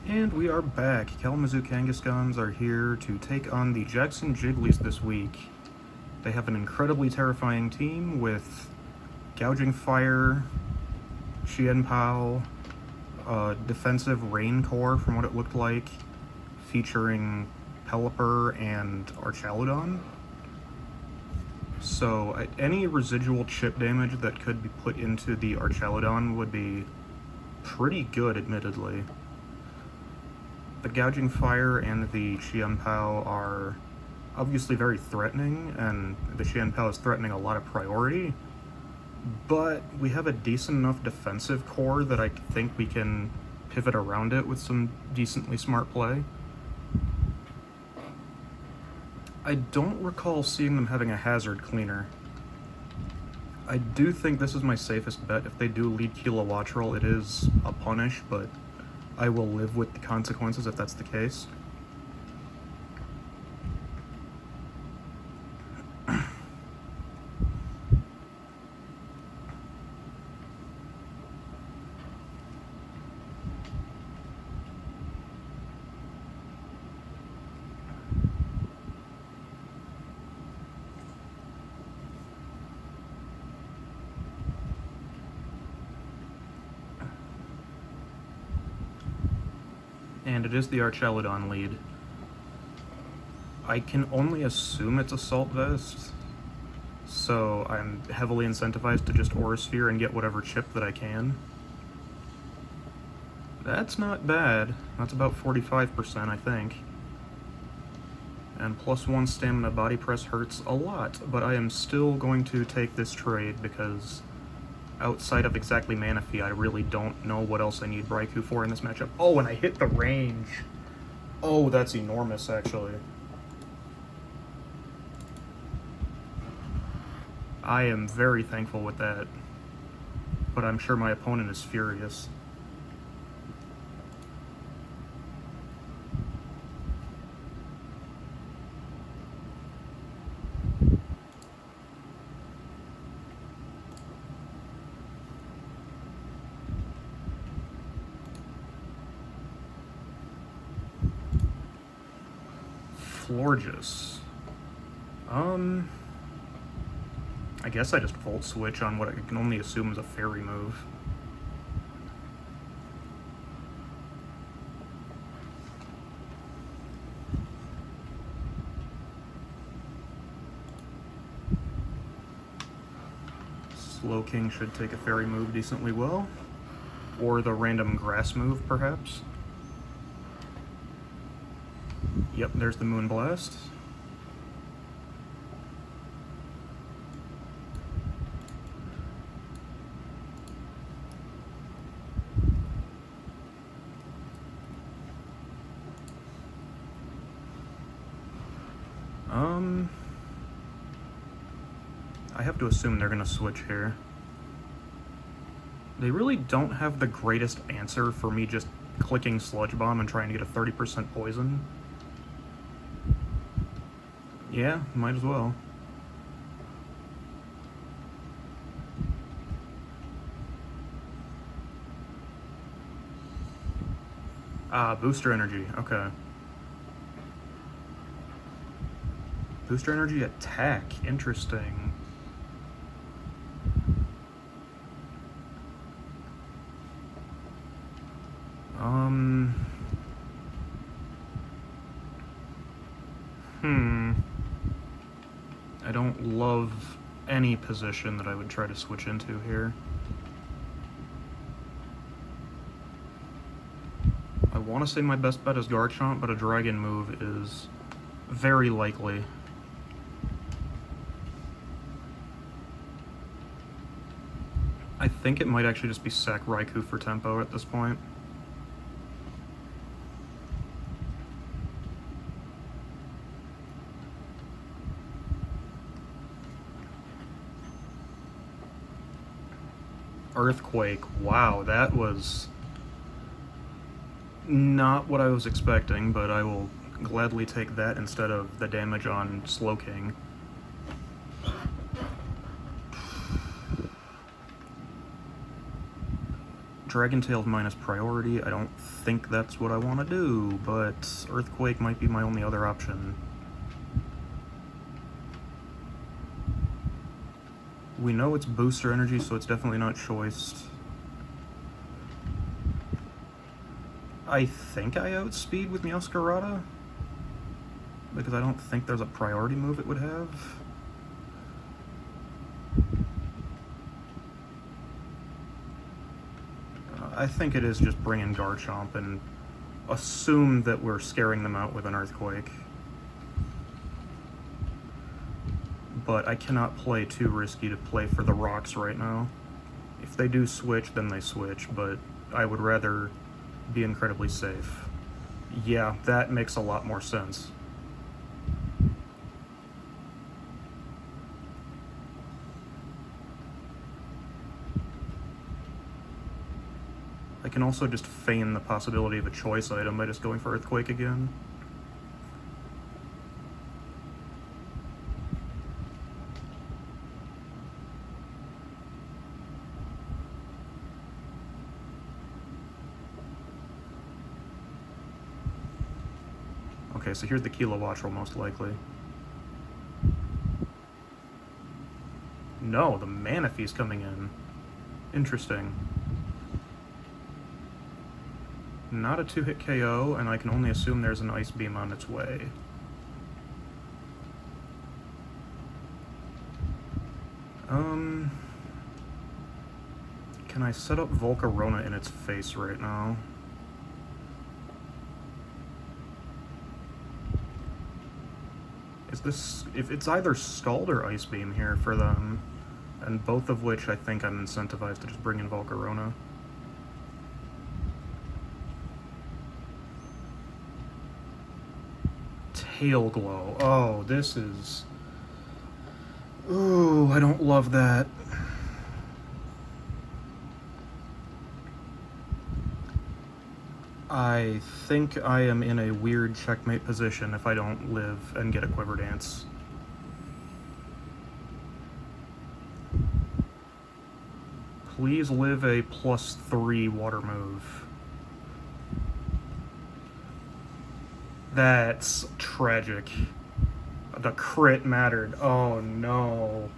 And we are back. Kalamazoo Kangaskhans are here to take on the Jackson Jigglies this week. They have an incredibly terrifying team with Gouging Fire, Xianpao, defensive Rain Core from what it looked like, featuring Pelipper and Archaludon. So any residual chip damage that could be put into the Archaludon would be pretty good, admittedly. The Gouging Fire and the Xianpao are obviously very threatening, and the Xianpao is threatening a lot of priority, but we have a decent enough defensive core that I think we can pivot around it with some decently smart play. I don't recall seeing them having a Hazard Cleaner. I do think this is my safest bet. If they do lead Kilowattrel, it is a punish, but I will live with the consequences if that's the case. And it is the Archaludon lead. I can only assume it's Assault Vest, so I'm heavily incentivized to just Aura Sphere and get whatever chip that I can. That's not bad. That's about 45%, I think. And +1 stamina body press hurts a lot, but I am still going to take this trade because outside of exactly Manaphy, I really don't know what else I need Raikou for in this matchup. Oh, and I hit the range. Oh, that's enormous, actually. I am very thankful with that, but I'm sure my opponent is furious. Florges. I guess I just Volt Switch on what I can only assume is a Fairy move. Slowking should take a Fairy move decently well. Or the random Grass move, perhaps. Yep, there's the Moonblast. I have to assume they're gonna switch here. They really don't have the greatest answer for me just clicking Sludge Bomb and trying to get a 30% poison. Yeah, might as well. Ah, Booster Energy, okay. Booster Energy attack, interesting. I don't love any position that I would try to switch into here. I want to say my best bet is Garchomp, but a Dragon move is very likely. I think it might actually just be Sack Raikou for tempo at this point. Earthquake. Wow, that was not what I was expecting, but I will gladly take that instead of the damage on Slowking. Dragon Tail's minus priority. I don't think that's what I want to do, but Earthquake might be my only other option. We know it's booster energy, so it's definitely not choiced. I think I outspeed with Meowscarada, because I don't think there's a priority move it would have. I think it is just bring in Garchomp and assume that we're scaring them out with an Earthquake. But I cannot play too risky to play for the rocks right now. If they do switch, then they switch, but I would rather be incredibly safe. Yeah, that makes a lot more sense. I can also just feign the possibility of a choice item by just going for Earthquake again. Okay, so here's the Kilowattrel most likely. No, the Manaphy's coming in. Interesting. Not a 2-hit KO, and I can only assume there's an Ice Beam on its way. Can I set up Volcarona in its face right now? Is this... if it's either Scald or Ice Beam here for them, and both of which I think I'm incentivized to just bring in Volcarona. Tail Glow. Oh, this is... ooh, I don't love that. I think I am in a weird checkmate position if I don't live and get a Quiver Dance. Please live a +3 water move. That's tragic. The crit mattered. Oh no.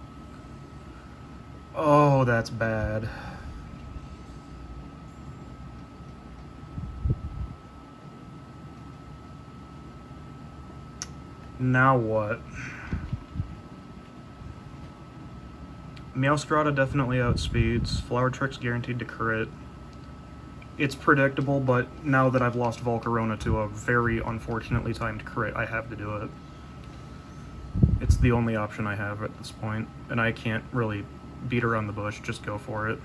Oh, that's bad. Now what? Meowscarada definitely outspeeds. Flower Trick's guaranteed to crit. It's predictable, but now that I've lost Volcarona to a very unfortunately timed crit, I have to do it. It's the only option I have at this point, and I can't really beat around the bush, just go for it.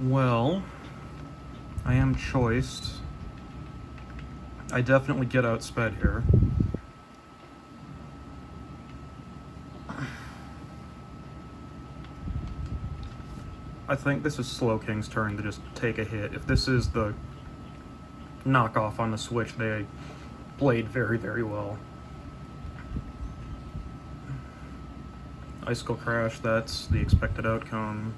Well, I am choiced. I definitely get outsped here. I think this is Slowking's turn to just take a hit. If this is the knockoff on the Switch, they played very, very well. Icicle Crash, that's the expected outcome.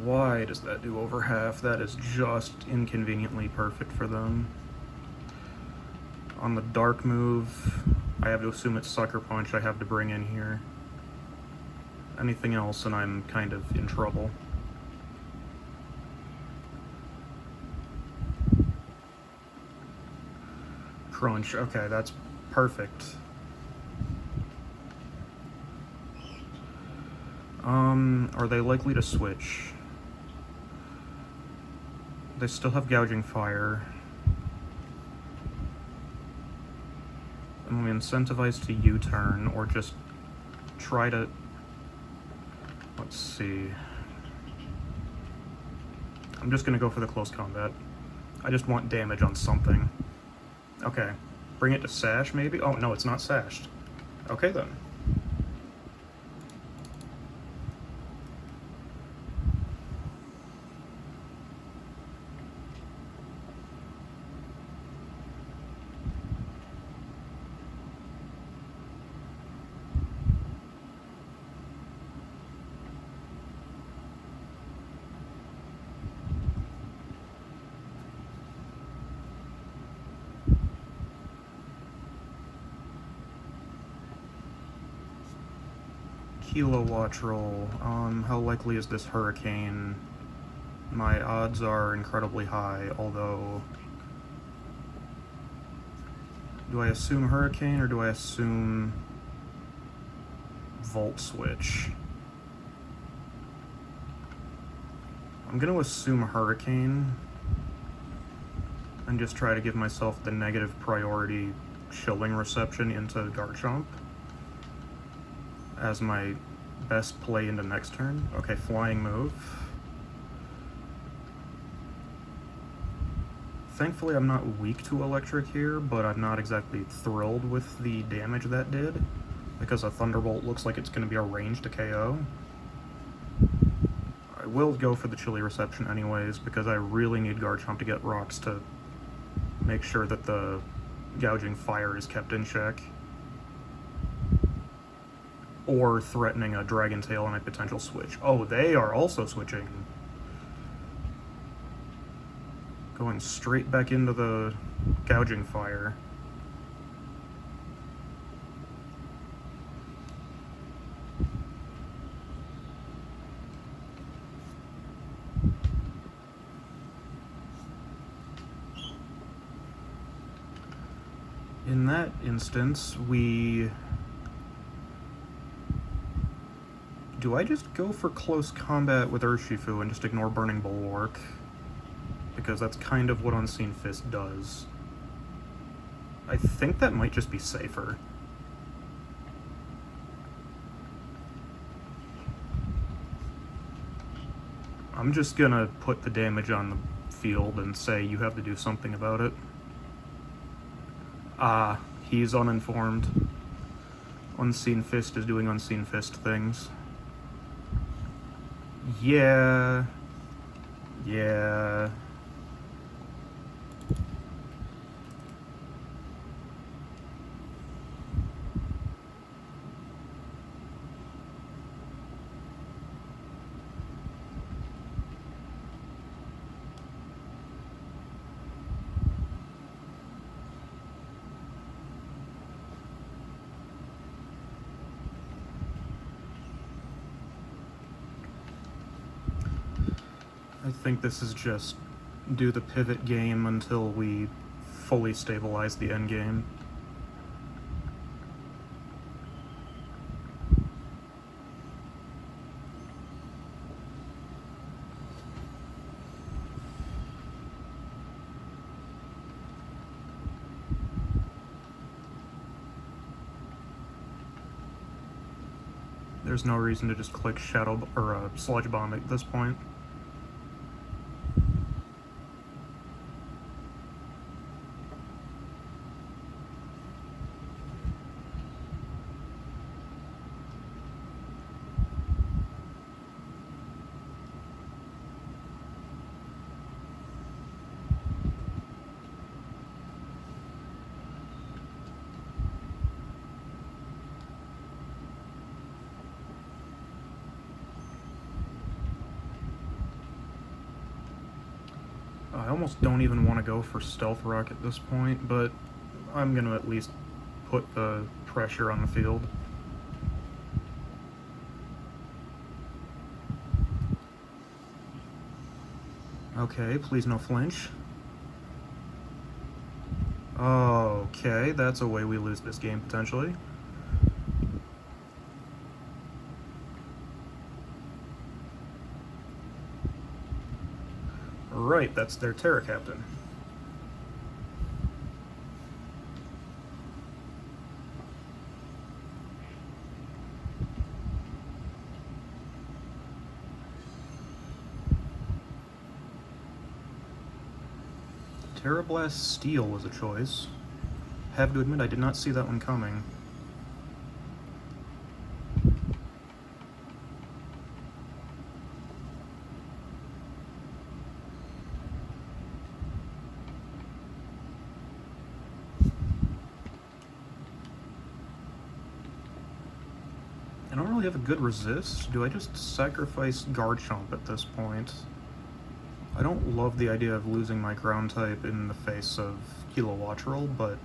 Why does that do over half? That is just inconveniently perfect for them. On the Dark move, I have to assume it's Sucker Punch I have to bring in here. Anything else and I'm kind of in trouble. Crunch, okay, that's perfect. Are they likely to switch? They still have gouging fire. Am I incentivized to U-turn or just try to... Let's see. I'm just gonna go for the close combat. I just want damage on something. Okay. Bring it to sash, maybe? Oh, no, it's not sashed. Okay, then. Kilowatt roll. How likely is this hurricane? My odds are incredibly high, although... Do I assume hurricane or do I assume volt switch? I'm gonna assume hurricane and just try to give myself the negative priority shilling reception into Garchomp as my best play into next turn. Okay, flying move. Thankfully I'm not weak to electric here, but I'm not exactly thrilled with the damage that did, because a Thunderbolt looks like it's going to be a range to KO. I will go for the chilly reception anyways, because I really need Garchomp to get rocks to make sure that the gouging fire is kept in check, or threatening a Dragon Tail and a potential switch. Oh, they are also switching. Going straight back into the gouging fire. In that instance, do I just go for close combat with Urshifu and just ignore Burning Bulwark? Because that's kind of what Unseen Fist does. I think that might just be safer. I'm just gonna put the damage on the field and say you have to do something about it. Ah, he's uninformed. Unseen Fist is doing Unseen Fist things. Yeah. I think this is just do the pivot game until we fully stabilize the end game. There's no reason to just click Shadow or Sludge Bomb at this point. I almost don't even want to go for Stealth Rock at this point, but I'm going to at least put the pressure on the field. Okay, please no flinch. Okay, that's a way we lose this game, potentially. Right, that's their Terra Captain. Terra Blast Steel was a choice. Have to admit, I did not see that one coming. I don't really have a good resist. Do I just sacrifice Garchomp at this point? I don't love the idea of losing my ground type in the face of Kilowattrel, but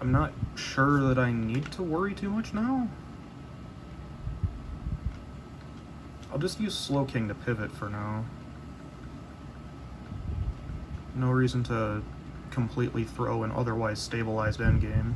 I'm not sure that I need to worry too much now. I'll just use Slowking to pivot for now. No reason to completely throw an otherwise stabilized endgame.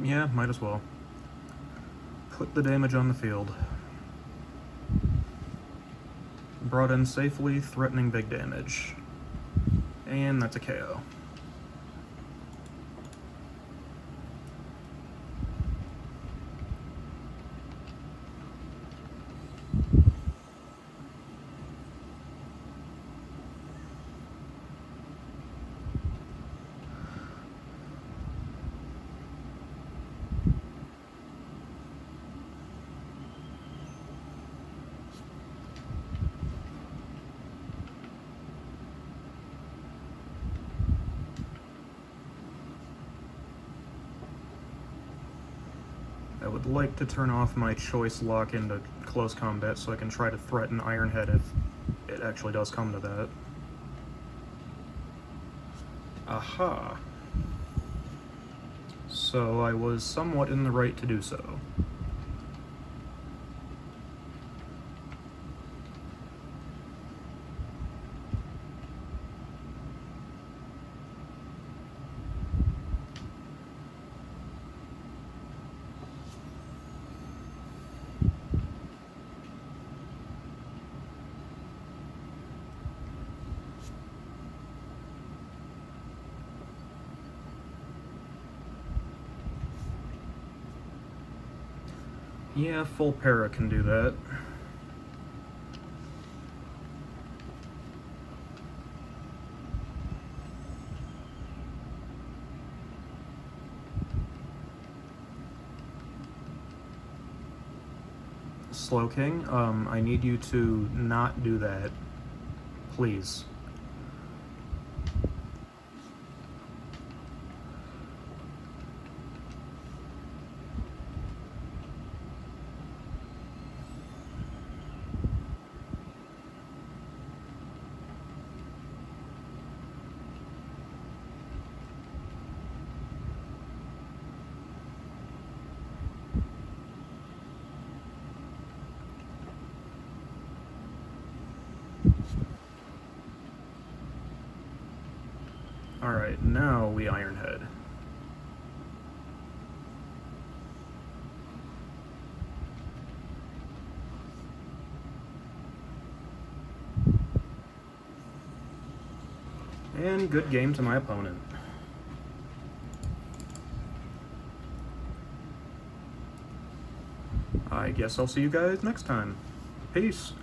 Yeah, might as well. Put the damage on the field. Brought in safely, threatening big damage. And that's a KO. I would like to turn off my choice lock into close combat so I can try to threaten Iron Head if it actually does come to that. Aha. So I was somewhat in the right to do so. Yeah, full para can do that. Slowking, I need you to not do that. Please. Alright, now we Iron Head. And good game to my opponent. I guess I'll see you guys next time. Peace.